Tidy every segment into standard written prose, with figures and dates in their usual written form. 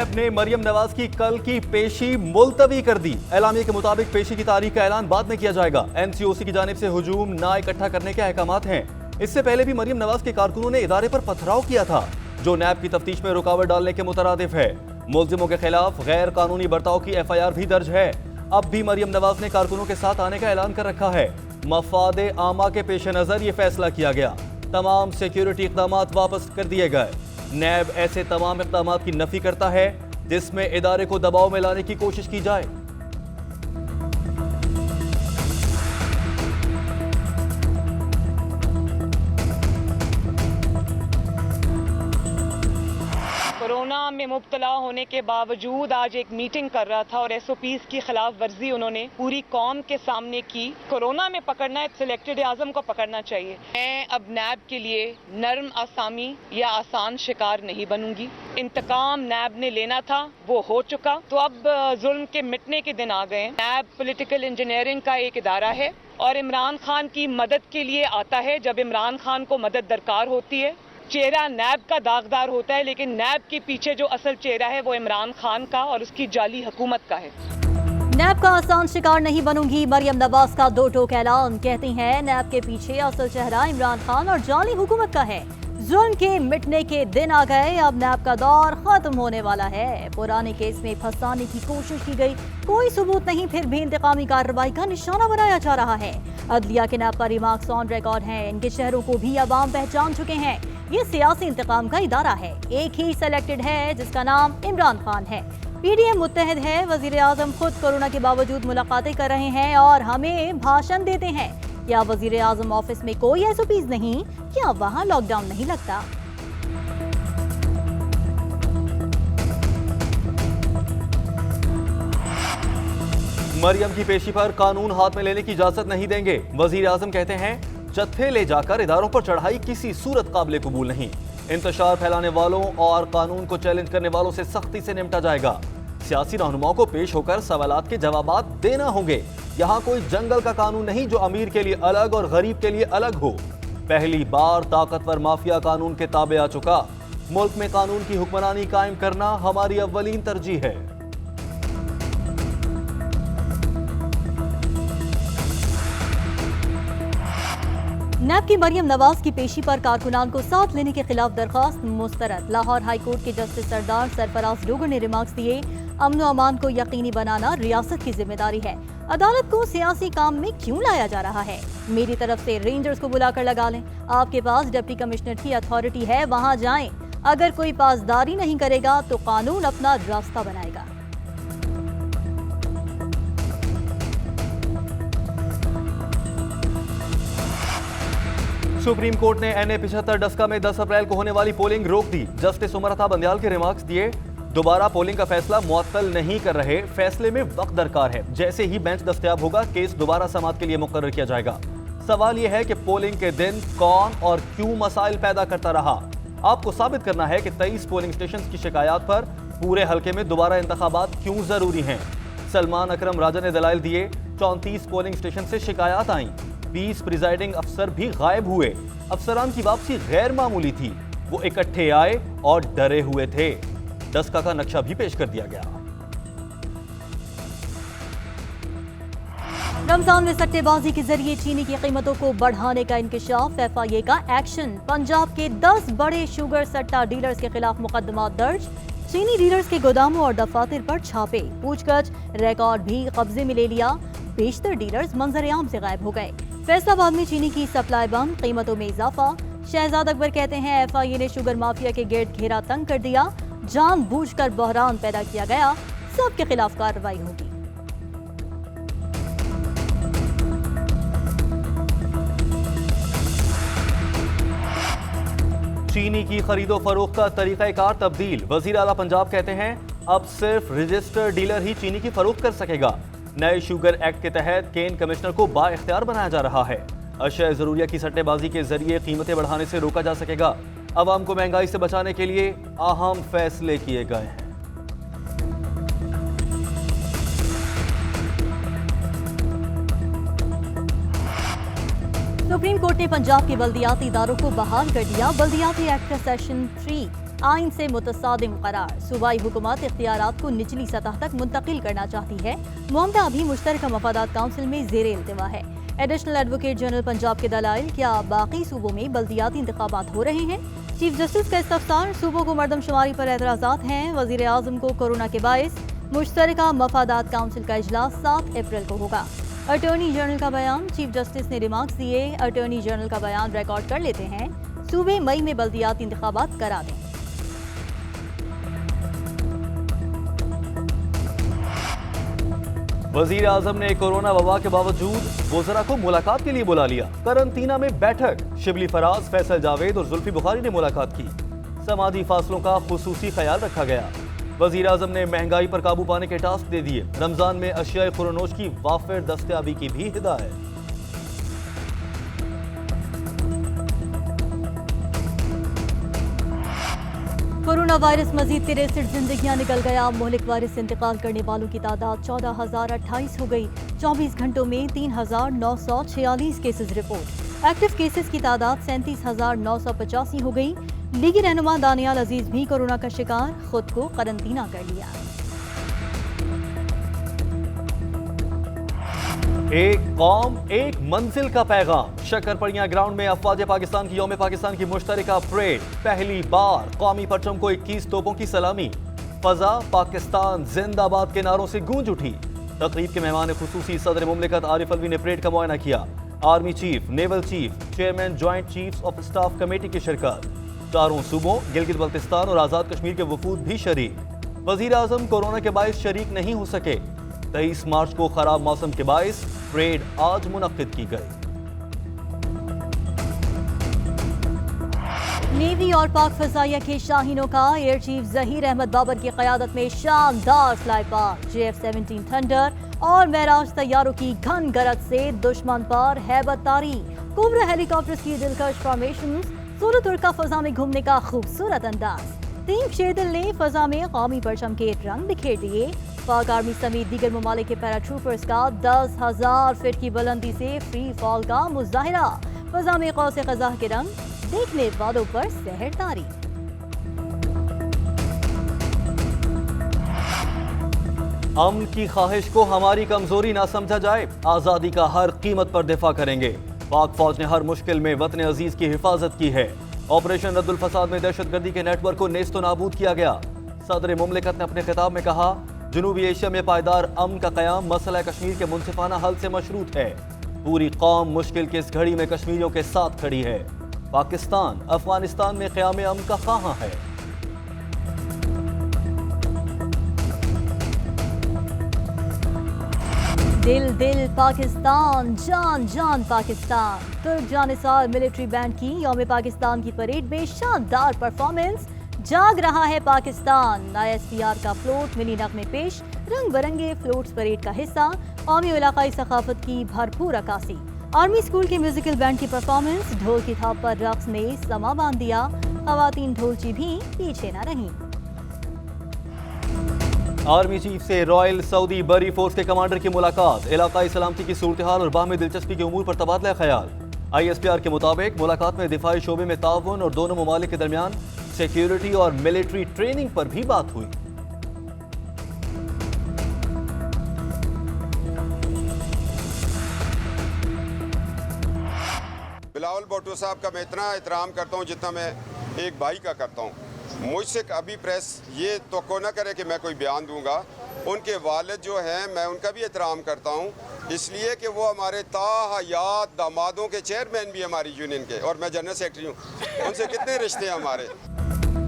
नैब ने मरियम नवाज की कल की पेशी मुलतवी कर दी। एलामिया के मुताबिक पेशी की तारीख का ऐलान बाद में किया जाएगा। एनसीओसी की जानिब से हुजूम ना इकट्ठा करने के अहकामात हैं। इससे पहले भी मरियम नवाज के कारकुनों ने इदारे पर पथराव किया था, जो नैब की तफ्तीश में रुकावट डालने के मुतरादिफ है। मुल्जिमों के खिलाफ गैर कानूनी बर्ताव की FIR भी दर्ज है। अब भी मरियम नवाज ने कारकुनों के साथ आने का ऐलान कर रखा है। मफादे आमा के पेश नजर ये फैसला किया गया। तमाम सिक्योरिटी इक़दामात वापस कर दिए गए। नैब ऐसे तमाम इक़दामात की नफी करता है जिसमें इदारे को दबाव में लाने की कोशिश की जाए। कोरोना में मुब्तला होने के बावजूद आज एक मीटिंग कर रहा था और SOPs की खिलाफ वर्जी उन्होंने पूरी कौम के सामने की। कोरोना में पकड़ना है, सिलेक्टेड आजम को पकड़ना चाहिए। मैं अब नैब के लिए नर्म आसामी या आसान शिकार नहीं बनूंगी। इंतकाम नैब ने लेना था, वो हो चुका, तो अब जुल्म के मिटने के दिन आ गए। नैब पॉलिटिकल इंजीनियरिंग का एक इदारा है और इमरान खान की मदद के लिए आता है जब इमरान खान को मदद दरकार होती है। चेहरा नैब का दागदार होता है, लेकिन नैब के पीछे जो असल चेहरा है वो इमरान खान का और उसकी जाली हुकूमत का है। नैब का आसान शिकार नहीं बनूंगी, मरियम नवाज का दो टोक ऐलान। कहती हैं नैब के पीछे असल चेहरा इमरान खान और जाली हुकूमत का है। जुल्म के मिटने के दिन आ गए, अब नैब का दौर खत्म होने वाला है। पुराने केस में फंसाने की कोशिश की गई, कोई सबूत नहीं, फिर भी इंतकामी कार्रवाई का निशाना बनाया जा रहा है। अदलिया के नैब पर रिमार्क्स ऑन रिकॉर्ड हैं। इनके चेहरों को भी अवाम पहचान चुके हैं। ये सियासी इंतकाम का इदारा है। एक ही सेलेक्टेड है जिसका नाम इमरान खान है। PDM मुत्तहद है। वजीर आजम खुद कोरोना के बावजूद मुलाकातें कर रहे हैं और हमें भाषण देते हैं। क्या वजीर आजम ऑफिस में कोई SOPs नहीं? क्या वहाँ लॉकडाउन नहीं लगता? मरियम की पेशी पर कानून हाथ में लेने की इजाजत नहीं देंगे। वजीर आजम कहते हैं जत्थे ले जाकर इदारों पर चढ़ाई किसी सूरत काबिल कबूल नहीं। इंतशार फैलाने वालों और कानून को चैलेंज करने वालों से सख्ती से निपटा जाएगा। सियासी रहनुमाओं को पेश होकर सवालात के जवाबात देना होंगे। यहाँ कोई जंगल का कानून नहीं जो अमीर के लिए अलग और गरीब के लिए अलग हो। पहली बार ताकतवर माफिया कानून के ताबे आ चुका। मुल्क में कानून की हुक्मरानी कायम करना हमारी अव्वलीन तरजीह है। नैब की मरियम नवाज की पेशी पर कारकुनान को साथ लेने के खिलाफ दरखास्त मुस्तरद। लाहौर हाई कोर्ट के जस्टिस सरदार सरफराज डोगर ने रिमार्क्स दिए, अमन व अमान को यकीनी बनाना रियासत की जिम्मेदारी है। अदालत को सियासी काम में क्यों लाया जा रहा है? मेरी तरफ से रेंजर्स को बुलाकर लगा लें। आपके पास डिप्टी कमिश्नर की अथॉरिटी है, वहां जाएं। अगर कोई पासदारी नहीं करेगा तो कानून अपना रास्ता बनाएगा। सुप्रीम कोर्ट ने NA 75 डस्का में 10 अप्रैल को होने वाली पोलिंग रोक दी। जस्टिस उमर अता बंदियाल के रिमार्क्स दिए, दोबारा पोलिंग का फैसला मुअत्तल नहीं कर रहे, फैसले में वक्त दरकार है। जैसे ही बेंच दस्तयाब होगा केस दोबारा समाअत के लिए मुकर्रर किया जाएगा। सवाल यह है कि पोलिंग के दिन कौन और क्यों मसाइल पैदा करता रहा। आपको साबित करना है कि 23 पोलिंग स्टेशन की शिकायत पर पूरे हल्के में दोबारा इंतखाबात क्यों जरूरी हैं। सलमान अकरम राजा ने दलाइल दिए, 34 पोलिंग स्टेशन से शिकायत आई, 20 प्रिजाइडिंग अफसर भी गायब हुए। अफसरान की वापसी गैर मामूली थी, वो इकट्ठे आए और डरे हुए थे। डस्का का नक्शा भी पेश कर दिया गया। रमजान में सट्टेबाजी के जरिए चीनी की कीमतों को बढ़ाने का इंकशाफ, FIA का एक्शन। पंजाब के 10 बड़े शुगर सट्टा डीलर्स के खिलाफ मुकदमा दर्ज। चीनी डीलर्स के गोदामों और दफातर पर छापे, पूछताछ, रिकॉर्ड भी कब्जे में ले लिया। बेशतर डीलर्स मंजर-ए-आम से गायब हो गए। फैसलाबाद में चीनी की सप्लाई बंद, कीमतों में इजाफा। शहजाद अकबर कहते हैं FIA ने शुगर माफिया के गिर्द घेरा तंग कर दिया, जानबूझकर बहरान पैदा किया गया, सबके खिलाफ कार्रवाई होगी। चीनी की खरीदो फरोख्त का तरीकाकार तब्दील। वजीर आला पंजाब कहते हैं अब सिर्फ रजिस्टर्ड डीलर ही चीनी की फरोख्त कर सकेगा। नए शुगर एक्ट के तहत केन कमिश्नर को बाइख्तियार बनाया जा रहा है। अशया जरूरिया की सट्टेबाजी के जरिए कीमतें बढ़ाने से रोका जा सकेगा। अवाम को महंगाई से बचाने के लिए अहम फैसले किए गए हैं। सुप्रीम कोर्ट ने पंजाब के बल्दियाती इदारों को बहाल कर दिया। बल्दियाती एक्ट का सेक्शन 3 आइन से मुतसादिम करार। सूबाई हुकूमत इख्तियारात को निचली सतह तक मुंतकिल करना चाहती है। मामला अभी मुश्तरका मफादात काउंसिल में ज़ेरे इल्तिवा है। एडिशनल एडवोकेट जनरल पंजाब के दलाइल, क्या बाकी सूबों में बल्दियाती इंतखाबात हो रहे हैं? चीफ जस्टिस का इस्तफसार, सूबों को मरदमशुमारी पर एतराज़ात हैं। वज़ीर आज़म को कोरोना के बाइस मुश्तरका मफादात काउंसिल का इजलास 7 अप्रैल को होगा। अटॉर्नी जनरल का बयान, चीफ जस्टिस ने रिमार्क्स दिए। अटॉर्नी जनरल का बयान रिकॉर्ड कर लेते हैं। सूबे मई में बल्दियाती इंतखाबात करा दें। वजीर आजम ने कोरोना वबा के बावजूद वज़रा को मुलाकात के लिए बुला लिया। करंटीना में बैठक, शिबली फराज, फैसल जावेद और जुल्फी बुखारी ने मुलाकात की। समाजी फासलों का खुसूसी ख्याल रखा गया। वजीर आजम ने महंगाई पर काबू पाने के टास्क दे दिए। रमजान में अशियाए खुरनोश की वाफिर दस्तयाबी की भी हिदायत। कोरोना वायरस मजीद 63 जिंदगियां निकल गया। मोहलिक वायरस से इंतकाल करने वालों की तादाद 14,028 हो गई। 24 घंटों में 3,946 केसेस रिपोर्ट। एक्टिव केसेस की तादाद 37,985 हो गई। लीगी रहनुमा दानियाल अजीज भी कोरोना का शिकार, खुद को करंटीना कर लिया। एक कौम एक मंजिल का पैगाम। शक्करपड़ियां ग्राउंड में अफवाज पाकिस्तान की यौम पाकिस्तान की मुश्तरका परेड। पहली बार कौमी परचम को 21 तोपों की सलामी। फजा पाकिस्तान जिंदाबाद के नारों से गूंज उठी। तकरीब के मेहमान खुसूसी सदर मुमलिकत आरिफ अलवी ने परेड का मुआयना किया। Army chief, naval chief, chairman joint chiefs of staff committee की शिरकत। चारों सूबों गिलगित बल्तिस्तान और आजाद कश्मीर के वफूद भी शरीक। वजीर आजम कोरोना के बाइस शरीक नहीं हो सके। 23 मार्च को खराब मौसम के बाइस परेड आज मुनक्किद की गई। नेवी और पाक फजाइया के शाहीनों का एयर चीफ जहीर अहमद बाबर की क़यादत में शानदार फ्लाई पास्ट। JF-17 थंडर और महराज तैयारों की घन गरज से दुश्मन पर हैबत तारी। कोबरा हेलीकॉप्टर्स की दिलकश फॉर्मेशन। सूरत तुर्का फजा में घूमने का खूबसूरत अंदाज। टीम शेदिल ने फजा में कौमी परचम के रंग बिखेर दिए। पाक आर्मी समेत दीगर ममालिक के पैराट्रूपर्स का 10,000 फीट की बुलंदी से फ्री फॉल का मुजाहिरा। फजा में कौसे क़ज़ा के रंग, देखने वालों पर सहर तारी। अमन की ख्वाहिश को हमारी कमजोरी ना समझा जाए। आजादी का हर कीमत पर दिफा करेंगे। पाक फौज ने हर मुश्किल में वतन अजीज की हिफाजत की है। ऑपरेशन रद्दुल फसाद में दहशतगर्दी के नेटवर्क को नेस्तो नाबूद किया गया। सदर मुमलिकत ने अपने खिताब में कहा, जनूबी एशिया में पायदार अमन का क़याम मसला कश्मीर के मुनसिफाना हल से मशरूत है। पूरी कौम मुश्किल की इस घड़ी में कश्मीरियों के साथ खड़ी है। पाकिस्तान अफगानिस्तान में क़याम अमन का ख्वाहां है। दिल दिल पाकिस्तान, जान जान पाकिस्तान। तुर्क जानिसार मिलिट्री बैंड की यौम पाकिस्तान की परेड में शानदार परफॉर्मेंस। जाग रहा है पाकिस्तान। ISPR का फ्लोट, मिनी नगमे पेश, रंग बिरंगे फ्लोट्स परेड का हिस्सा। कौमी और इलाकाई सकाफत की भरपूर अक्कासी। आर्मी स्कूल के म्यूजिकल बैंड की परफॉर्मेंस। ढोल की थाप पर रक्स ने समा बांध दिया। खवातीन ढोलची भी पीछे न रहीं। आर्मी चीफ से रॉयल सऊदी बरी फोर्स के कमांडर की मुलाकात। इलाकाई सलामती की सूरत हाल और बाहमी दिलचस्पी के उमूर पर तबादला ख्याल। ISPR के मुताबिक मुलाकात में दिफाई शोबे में ताउन और दोनों ममालिक के दरमियान सिक्योरिटी और मिलिट्री ट्रेनिंग पर भी बात हुई। बिलावल भुट्टो साहब का मैं इतना एहतराम करता हूँ जितना मैं एक भाई का करता हूँ। मुझसे कभी प्रेस ये तो ना करे कि मैं कोई बयान दूंगा। उनके वालिद जो हैं मैं उनका भी एहतराम करता हूँ, इसलिए कि वो हमारे ताहयात दामादों के चेयरमैन भी हमारी यूनियन के, और मैं जनरल सेक्रेटरी हूँ। उनसे कितने रिश्ते हैं हमारे।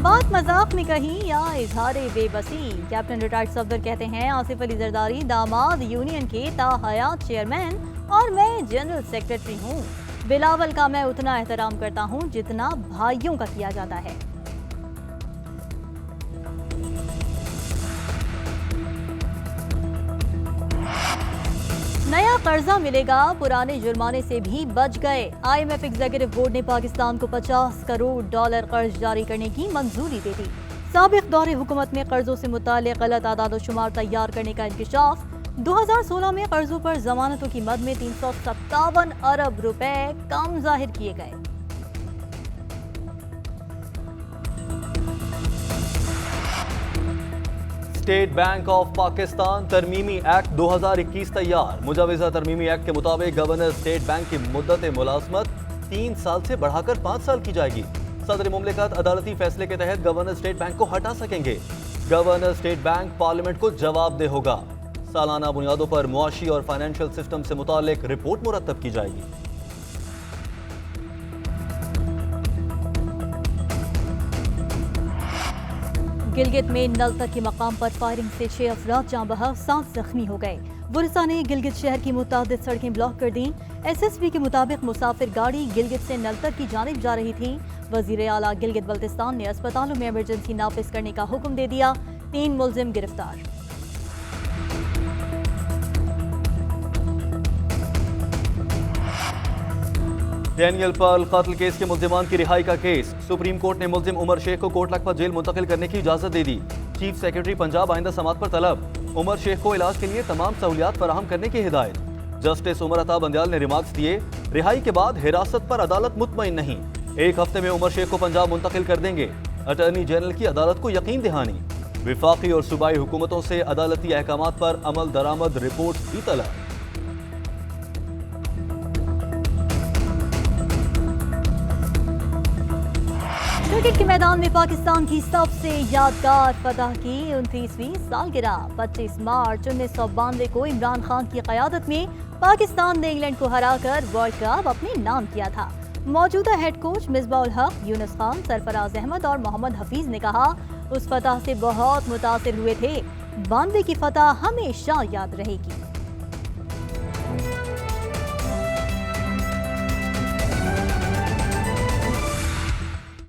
बात मजाक में कही या इजहारे बेबसी। कैप्टन रिटायर्ड सफदर कहते हैं, आसिफ अली जरदारी दामाद यूनियन के ताहयात चेयरमैन और मैं जनरल सेक्रेटरी हूँ। बिलावल का मैं उतना एहतराम करता हूँ जितना भाइयों का किया जाता है। नया कर्जा मिलेगा, पुराने जुर्माने से भी बच गए। IMF एग्जीक्यूटिव बोर्ड ने पाकिस्तान को $50 करोड़ कर्ज जारी करने की मंजूरी दे दी। साबिक दौरे हुकूमत में कर्जों से मुताल्लिक़ गलत आदाद-ओ-शुमार तैयार करने का इंकशाफ। 2016 में कर्जों पर जमानतों की मद में 357 अरब रुपए कम जाहिर किए गए। स्टेट बैंक ऑफ पाकिस्तान तरमीमी एक्ट 2021 तैयार। मुजवजा तरमीमी एक्ट के मुताबिक गवर्नर स्टेट बैंक की मुद्दत मुलाजमत 3 साल से बढ़ाकर 5 साल की जाएगी। सदर मुमलिकत अदालती फैसले के तहत गवर्नर स्टेट बैंक को हटा सकेंगे। गवर्नर स्टेट बैंक पार्लियामेंट को जवाबदेह होगा। सालाना बुनियादों पर मुआशी और फाइनेंशियल सिस्टम से मुतालिक रिपोर्ट मुरतब की जाएगी। गिलगित में नलतक के मकाम पर फायरिंग से 6 अफराद जाँ बहक, 7 जख्मी हो गए। बुरसा ने गिलगित शहर की मुतादिद सड़कें ब्लॉक कर दी। SSP के मुताबिक मुसाफिर गाड़ी गिलगित से नलतक की जानिब जा रही थी। वजीर आला गिलगित बल्तिस्तान ने अस्पतालों में इमरजेंसी नाफिज करने का हुक्म दे दिया। 3 मुलजिम गिरफ्तार। डैनियल पर्ल कत्ल केस के मुल्जिमान की रिहाई का केस। सुप्रीम कोर्ट ने मुल्जिम उमर शेख को कोट लखपत जेल मुंतकिल करने की इजाजत दे दी। चीफ सेक्रेटरी पंजाब आइंदा समात पर तलब। उमर शेख को इलाज के लिए तमाम सहूलियात फराहम करने की हिदायत। जस्टिस उमर अता बंदयाल ने रिमार्क्स दिए, रिहाई के बाद हिरासत पर अदालत मुतमईन नहीं। 1 हफ्ते में उमर शेख को पंजाब मुंतकिल कर देंगे। अटॉर्नी जनरल की अदालत को यकीन दहानी। विफाकी और सूबाई हुकूमतों से अदालती अहकामात पर अमल दरामद रिपोर्ट भी तलब। क्रिकेट के मैदान में पाकिस्तान की सबसे यादगार फतह की 29वीं सालगिरह। 25 मार्च 1992 को इमरान खान की क़यादत में पाकिस्तान ने इंग्लैंड को हराकर वर्ल्ड कप अपने नाम किया था। मौजूदा हेड कोच मिसबाउल हक, यूनुस खान, सरफराज अहमद और मोहम्मद हफीज ने कहा, उस फतह से बहुत मुतासिर हुए थे। 92 की फतह हमेशा याद रहेगी।